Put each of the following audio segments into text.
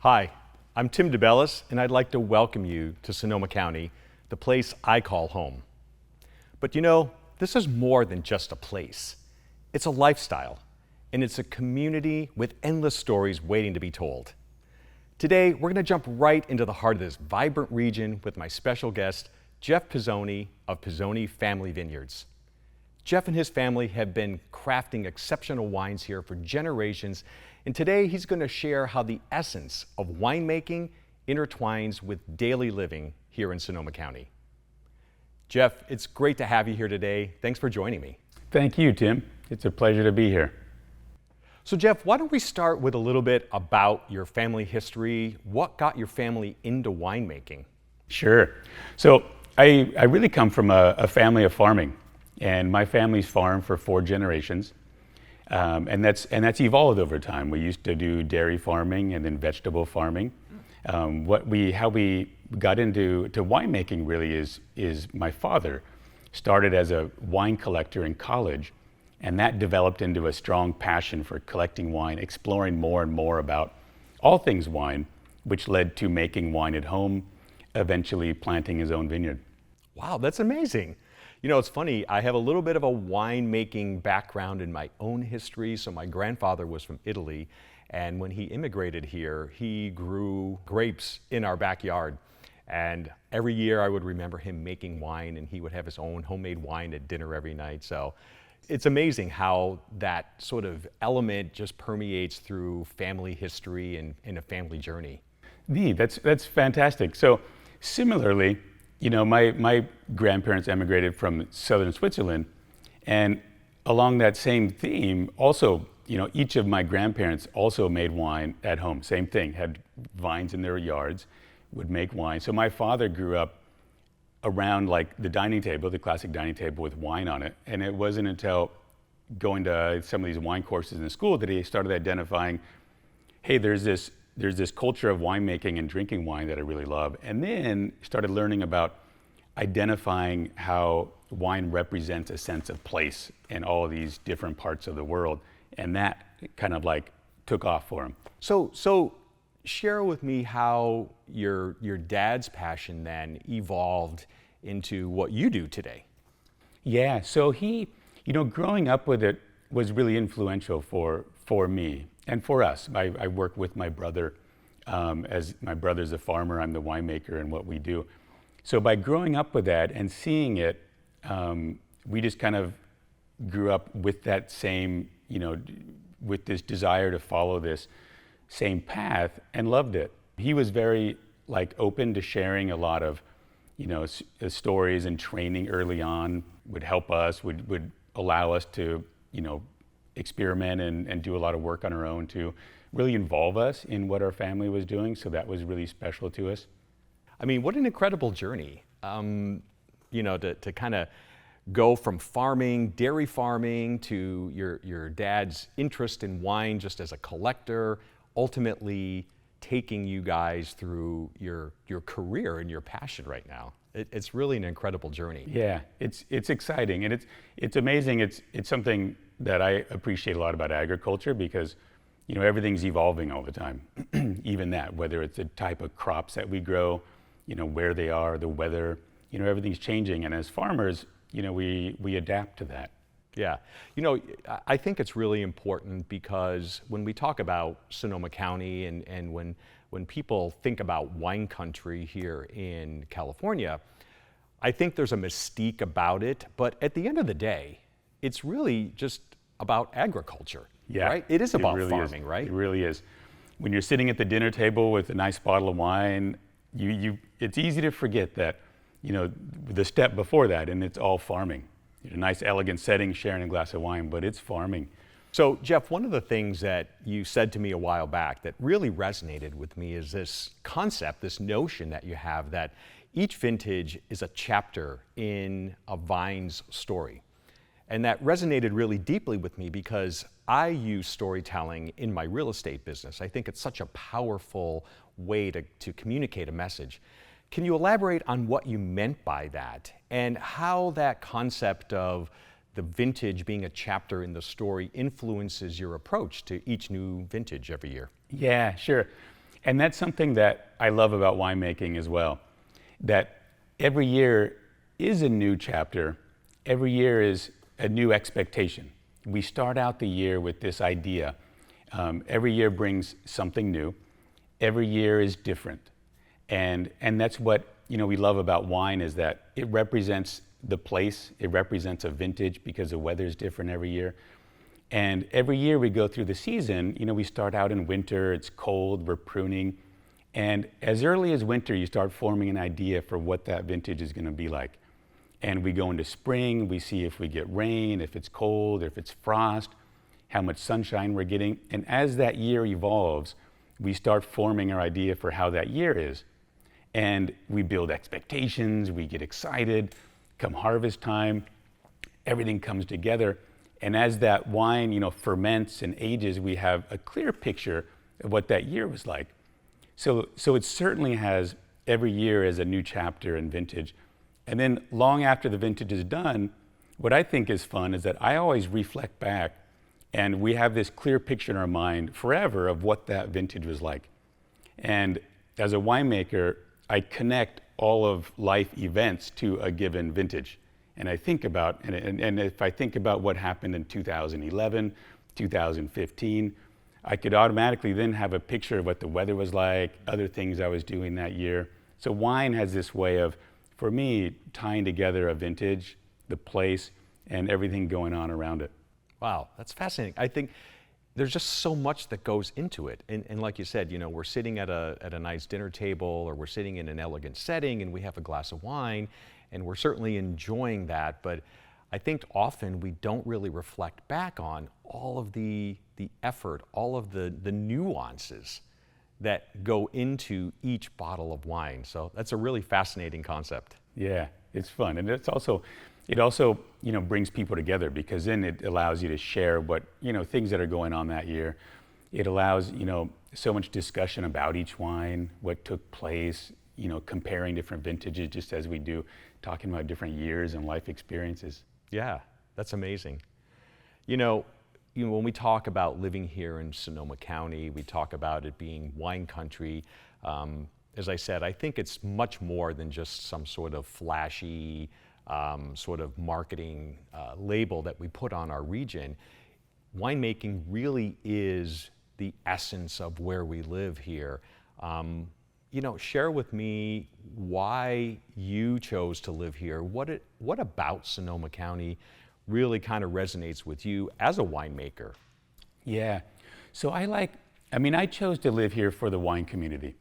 Hi, I'm Tim DeBellis, and I'd like to welcome you to Sonoma County, the place I call home. But you know, this is more than just a place. It's a lifestyle, and it's a community with endless stories waiting to be told. Today, we're going to jump right into the heart of this vibrant region with my special guest, Jeff Pisoni of Pisoni Family Vineyards. Jeff and his family have been crafting exceptional wines here for generations, and today he's going to share how the essence of winemaking intertwines with daily living here in Sonoma County. Jeff, it's great to have you here today. Thanks for joining me. Thank you, Tim. It's a pleasure to be here. So Jeff, why don't we start with a little bit about your family history? What got your family into winemaking? Sure. So I really come from a family of farming, and my family's farmed for 4 generations, and that's evolved over time. We used to do dairy farming and then vegetable farming. How we got into winemaking really is my father started as a wine collector in college, and that developed into a strong passion for collecting wine, exploring more and more about all things wine, which led to making wine at home, eventually planting his own vineyard. Wow, that's amazing. You know, it's funny, I have a little bit of a winemaking background in my own history. So my grandfather was from Italy, and when he immigrated here, he grew grapes in our backyard. And every year I would remember him making wine, and he would have his own homemade wine at dinner every night. So it's amazing how that sort of element just permeates through family history and a family journey. Neat, that's fantastic. So similarly, you know, my grandparents emigrated from southern Switzerland, and along that same theme, also, you know, each of my grandparents also made wine at home. Same thing, had vines in their yards, would make wine. So my father grew up around like the dining table, the classic dining table with wine on it, and it wasn't until going to some of these wine courses in school that he started identifying, hey, there's this culture of winemaking and drinking wine that I really love, and then started learning about identifying how wine represents a sense of place in all of these different parts of the world, and that kind of like took off for him. So share with me how your dad's passion then evolved into what you do today. Yeah, so he, you know, growing up with it was really influential for me and for us. I work with my brother, as my brother's a farmer, I'm the winemaker in what we do. So by growing up with that and seeing it, we just kind of grew up with that same, you know, with this desire to follow this same path and loved it. He was very like open to sharing a lot of, you know, stories and training early on, would help us, would allow us to, you know, experiment and do a lot of work on our own to really involve us in what our family was doing. So that was really special to us. I mean, what an incredible journey, you know, to kind of go from farming, dairy farming, to your dad's interest in wine just as a collector, ultimately taking you guys through your career and your passion right now. It's really an incredible journey. Yeah, it's exciting, and it's amazing. It's something that I appreciate a lot about agriculture because, you know, everything's evolving all the time. Even that, whether it's the type of crops that we grow, you know, where they are, the weather, you know, everything's changing. And as farmers, you know, we adapt to that. Yeah, you know, I think it's really important because when we talk about Sonoma County and when people think about wine country here in California, I think there's a mystique about it, but at the end of the day, it's really just about agriculture, Yeah, right? It is about really farming, is. right? It really is. When you're sitting at the dinner table with a nice bottle of wine, it's easy to forget that, you know, the step before that, and it's all farming. A nice, elegant setting, sharing a glass of wine, but it's farming. So, Jeff, one of the things that you said to me a while back that really resonated with me is this concept, this notion that you have that each vintage is a chapter in a vine's story. And that resonated really deeply with me because I use storytelling in my real estate business. I think it's such a powerful way to communicate a message. Can you elaborate on what you meant by that and how that concept of the vintage being a chapter in the story influences your approach to each new vintage every year? Yeah, sure. And that's something that I love about winemaking as well, that every year is a new chapter. Every year is a new expectation. We start out the year with this idea. Every year brings something new. Every year is different. And that's what we love about wine, is that it represents the place. It represents a vintage because the weather is different every year. And every year we go through the season, we start out in winter, it's cold, we're pruning. And as early as winter, you start forming an idea for what that vintage is going to be like. And we go into spring, we see if we get rain, if it's cold, if it's frost, how much sunshine we're getting. And as that year evolves, we start forming our idea for how that year is. And we build expectations, we get excited. Come harvest time, everything comes together. And as that wine, ferments and ages, we have a clear picture of what that year was like. So it certainly has every year as a new chapter and vintage. And then long after the vintage is done, what I think is fun is that I always reflect back, and we have this clear picture in our mind forever of what that vintage was like. And as a winemaker, I connect all of life events to a given vintage. And I think about, and if I think about what happened in 2011, 2015, I could automatically then have a picture of what the weather was like, other things I was doing that year. So wine has this way of, for me, tying together a vintage, the place, and everything going on around it. Wow, that's fascinating. I think there's just so much that goes into it. And like you said, we're sitting at a nice dinner table, or we're sitting in an elegant setting, and we have a glass of wine, and we're certainly enjoying that. But I think often we don't really reflect back on all of the effort, all of the nuances that go into each bottle of wine. So that's a really fascinating concept. Yeah, it's fun. And it also brings people together, because then it allows you to share what, things that are going on that year. It allows, so much discussion about each wine, what took place, comparing different vintages, just as we do, talking about different years and life experiences. Yeah, that's amazing. When we talk about living here in Sonoma County, we talk about it being wine country. As I said, I think it's much more than just some sort of flashy sort of marketing label that we put on our region. Winemaking really is the essence of where we live here. Share with me why you chose to live here. What about Sonoma County really kind of resonates with you as a winemaker? Yeah, so I chose to live here for the wine community.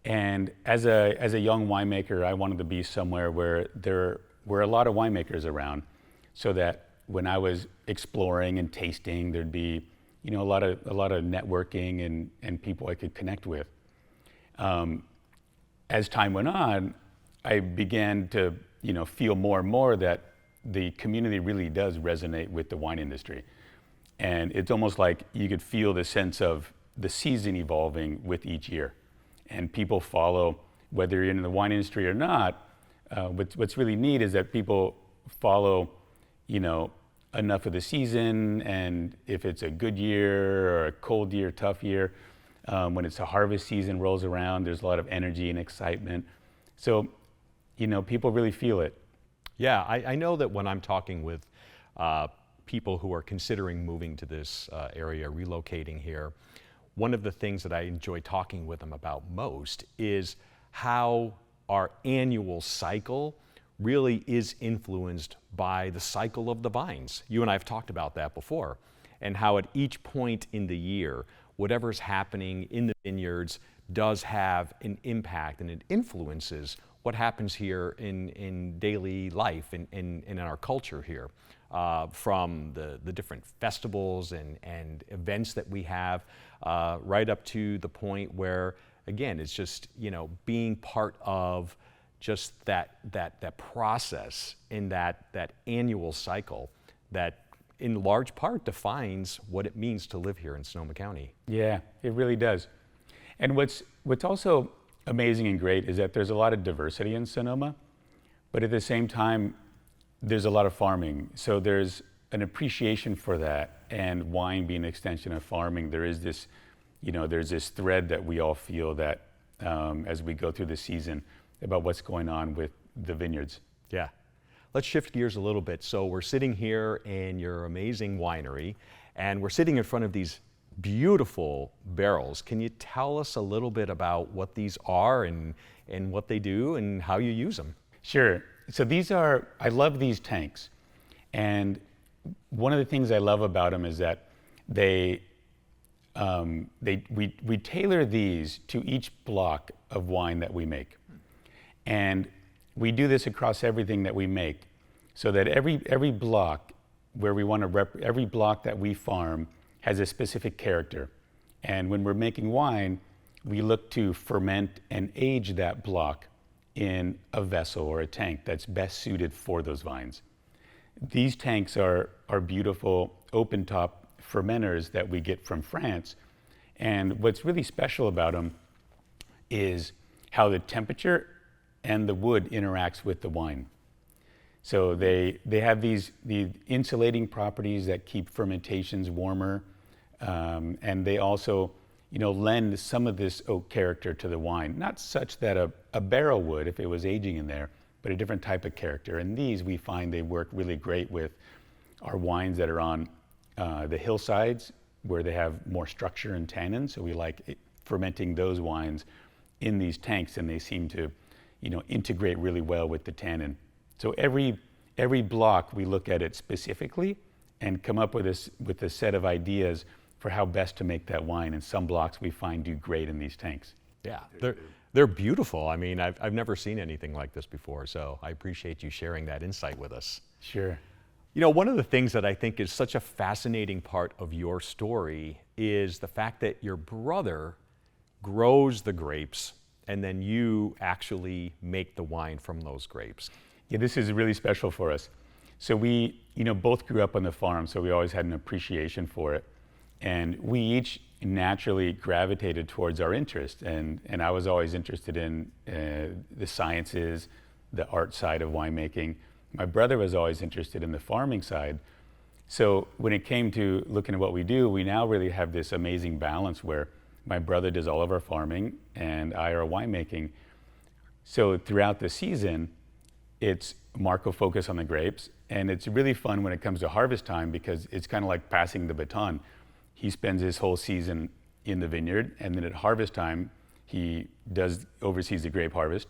And as a young winemaker, I wanted to be somewhere where there were a lot of winemakers around, so that when I was exploring and tasting, there'd be a lot of networking and people I could connect with. As time went on, I began to feel more and more that the community really does resonate with the wine industry. And it's almost like you could feel the sense of the season evolving with each year. And people follow, whether you're in the wine industry or not. What's really neat is that people follow, enough of the season, and if it's a good year or a cold year, tough year, when it's a harvest season rolls around, there's a lot of energy and excitement. So, people really feel it. Yeah, I know that when I'm talking with people who are considering moving to this area, relocating here, one of the things that I enjoy talking with them about most is how our annual cycle really is influenced by the cycle of the vines. You and I have talked about that before, and how at each point in the year, whatever's happening in the vineyards does have an impact, and it influences what happens here in daily life and in our culture here, from the different festivals and events that we have, right up to the point where, again, it's just being part of just that process in that annual cycle that in large part defines what it means to live here in Sonoma County. Yeah, it really does. And what's also amazing and great is that there's a lot of diversity in Sonoma, but at the same time, there's a lot of farming. So there's an appreciation for that, and wine being an extension of farming. There is this, there's this thread that we all feel that as we go through the season about what's going on with the vineyards. Yeah. Let's shift gears a little bit. So we're sitting here in your amazing winery, and we're sitting in front of these beautiful barrels. Can you tell us a little bit about what these are and what they do and how you use them? Sure. So I love these tanks. And one of the things I love about them is that we tailor these to each block of wine that we make. And we do this across everything that we make, so that every block every block that we farm has a specific character. And when we're making wine, we look to ferment and age that block in a vessel or a tank that's best suited for those vines. These tanks are beautiful open top fermenters that we get from France. And what's really special about them is how the temperature and the wood interacts with the wine. So they have the insulating properties that keep fermentations warmer, and they also lend some of this oak character to the wine. Not such that a barrel would if it was aging in there, but a different type of character. And these, we find they work really great with our wines that are on the hillsides where they have more structure and tannin. So we like fermenting those wines in these tanks, and they seem to integrate really well with the tannin. So every block we look at it specifically and come up with a set of ideas for how best to make that wine. And some blocks we find do great in these tanks. Yeah, they're beautiful. I mean, I've never seen anything like this before, so I appreciate you sharing that insight with us. Sure. One of the things that I think is such a fascinating part of your story is the fact that your brother grows the grapes and then you actually make the wine from those grapes. Yeah, this is really special for us. So we, both grew up on the farm, so we always had an appreciation for it. And we each naturally gravitated towards our interest. And I was always interested in the sciences, the art side of winemaking. My brother was always interested in the farming side. So when it came to looking at what we do, we now really have this amazing balance where my brother does all of our farming and I are winemaking. So throughout the season, it's Marco focus on the grapes, and it's really fun when it comes to harvest time because it's kind of like passing the baton. He spends his whole season in the vineyard, and then at harvest time, he oversees the grape harvest,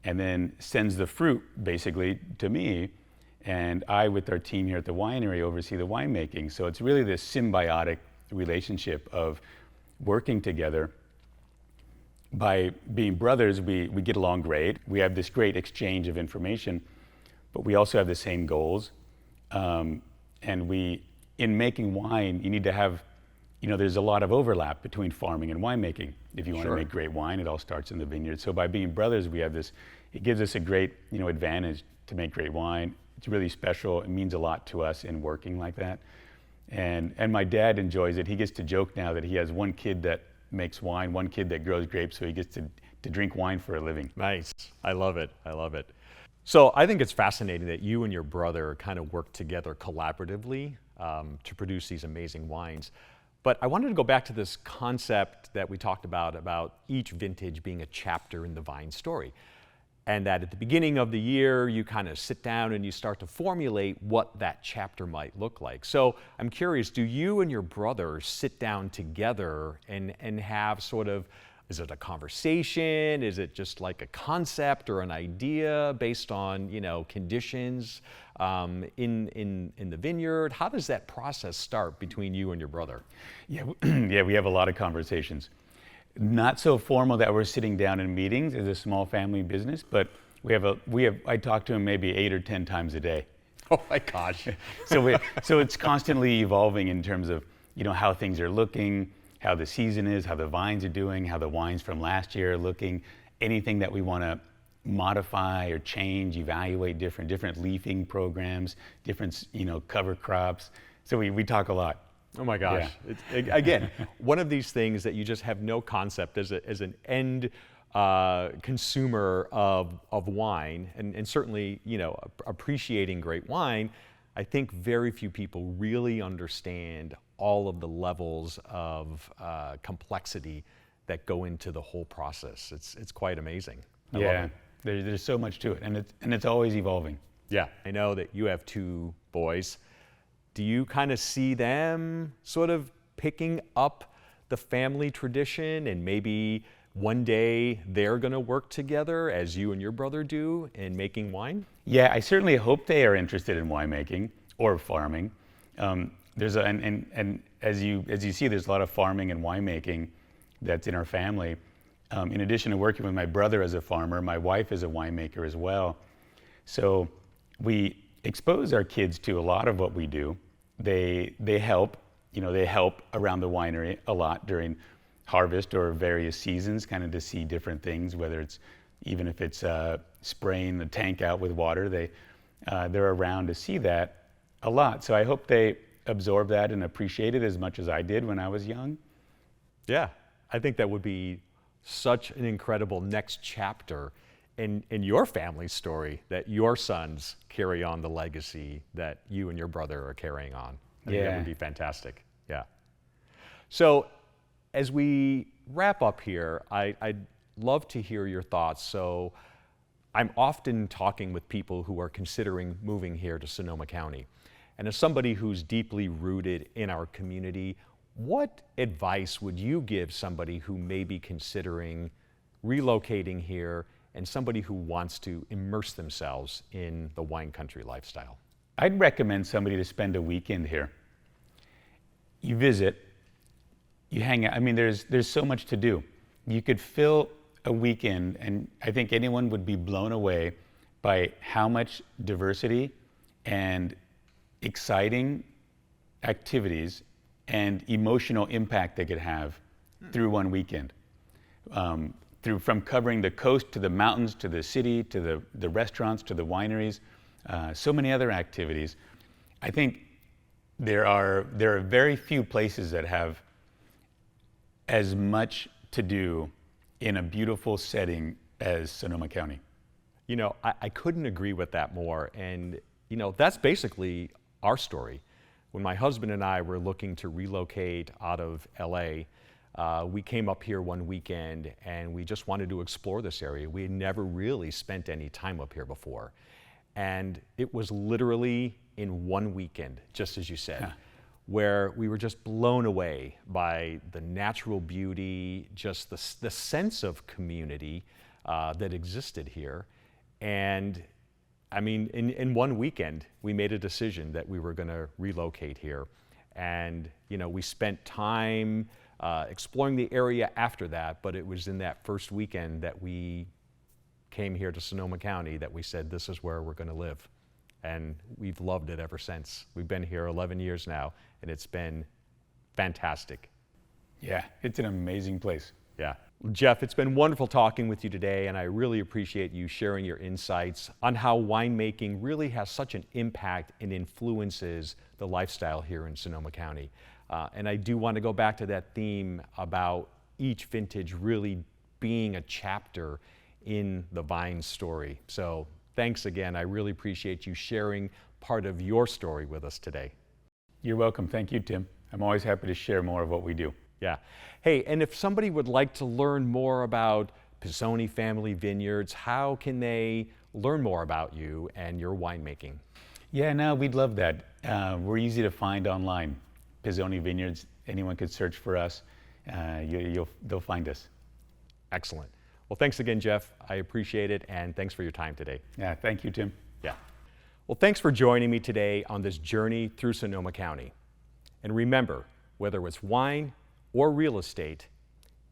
and then sends the fruit basically to me, and I, with our team here at the winery, oversee the winemaking. So it's really this symbiotic relationship of working together. By being brothers, we get along great. We have this great exchange of information, but we also have the same goals. And in making wine, you need to have, there's a lot of overlap between farming and winemaking. If you want to make great wine, it all starts in the vineyard. So by being brothers, we have this, it gives us a great, advantage to make great wine. It's really special. It means a lot to us in working like that. And my dad enjoys it. He gets to joke now that he has one kid that makes wine, one kid that grows grapes, so he gets to drink wine for a living. Nice. I love it. I love it. So I think it's fascinating that you and your brother kind of work together collaboratively to produce these amazing wines. But I wanted to go back to this concept that we talked about each vintage being a chapter in the vine story. And that at the beginning of the year, you kind of sit down and you start to formulate what that chapter might look like. So I'm curious, do you and your brother sit down together and have sort of, is it a conversation? Is it just like a concept or an idea based on, conditions in the vineyard? How does that process start between you and your brother? Yeah, we have a lot of conversations. Not so formal that we're sitting down in meetings as a small family business, but I talk to him maybe 8 or 10 times a day. Oh my gosh. So it's constantly evolving in terms of, how things are looking, how the season is, how the vines are doing, how the wines from last year are looking, anything that we want to modify or change, evaluate different leafing programs, different, cover crops. So we talk a lot. Oh my gosh. Yeah. Again, one of these things that you just have no concept as an end consumer of wine, and certainly, appreciating great wine. I think very few people really understand all of the levels of complexity that go into the whole process. It's quite amazing. I love it. There's so much to it, and it's always evolving. Yeah, I know that you have 2 boys. Do you kind of see them sort of picking up the family tradition, and maybe one day they're going to work together as you and your brother do in making wine? Yeah, I certainly hope they are interested in winemaking or farming. And as you see, there's a lot of farming and winemaking that's in our family. In addition to working with my brother as a farmer, my wife is a winemaker as well. So we expose our kids to a lot of what we do. They help, they help around the winery a lot during harvest or various seasons, kind of to see different things, whether it's, even if it's spraying the tank out with water, they're around to see that a lot. So I hope they absorb that and appreciate it as much as I did when I was young. Yeah, I think that would be such an incredible next chapter in your family story, that your sons carry on the legacy that you and your brother are carrying on. I think that would be fantastic. Yeah. So as we wrap up here, I'd love to hear your thoughts. So I'm often talking with people who are considering moving here to Sonoma County. And as somebody who's deeply rooted in our community, what advice would you give somebody who may be considering relocating here and somebody who wants to immerse themselves in the wine country lifestyle? I'd recommend somebody to spend a weekend here. You visit, you hang out. I mean, there's so much to do. You could fill a weekend, and I think anyone would be blown away by how much diversity and exciting activities and emotional impact they could have through one weekend. From covering the coast to the mountains to the city to the restaurants to the wineries, so many other activities. I think there are very few places that have as much to do in a beautiful setting as Sonoma County. I couldn't agree with that more. And, that's basically our story. When my husband and I were looking to relocate out of LA, we came up here one weekend and we just wanted to explore this area. We had never really spent any time up here before. And it was literally in one weekend, just as you said, where we were just blown away by the natural beauty, just the sense of community that existed here. And I mean, in one weekend, we made a decision that we were going to relocate here. And, we spent time exploring the area after that, but it was in that first weekend that we came here to Sonoma County that we said, this is where we're going to live. And we've loved it ever since. We've been here 11 years now, and it's been fantastic. Yeah, it's an amazing place. Yeah. Jeff, it's been wonderful talking with you today, and I really appreciate you sharing your insights on how winemaking really has such an impact and influences the lifestyle here in Sonoma County. And I do want to go back to that theme about each vintage really being a chapter in the vine story. So thanks again. I really appreciate you sharing part of your story with us today. You're welcome. Thank you, Tim. I'm always happy to share more of what we do. Yeah. Hey, and if somebody would like to learn more about Pisoni Family Vineyards, how can they learn more about you and your winemaking? Yeah, no, we'd love that. We're easy to find online. Pisoni Vineyards, anyone could search for us. They'll find us. Excellent. Well, thanks again, Jeff. I appreciate it, and thanks for your time today. Yeah, thank you, Tim. Yeah. Well, thanks for joining me today on this journey through Sonoma County. And remember, whether it's wine or real estate,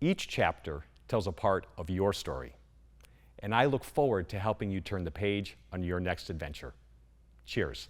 each chapter tells a part of your story. And I look forward to helping you turn the page on your next adventure. Cheers.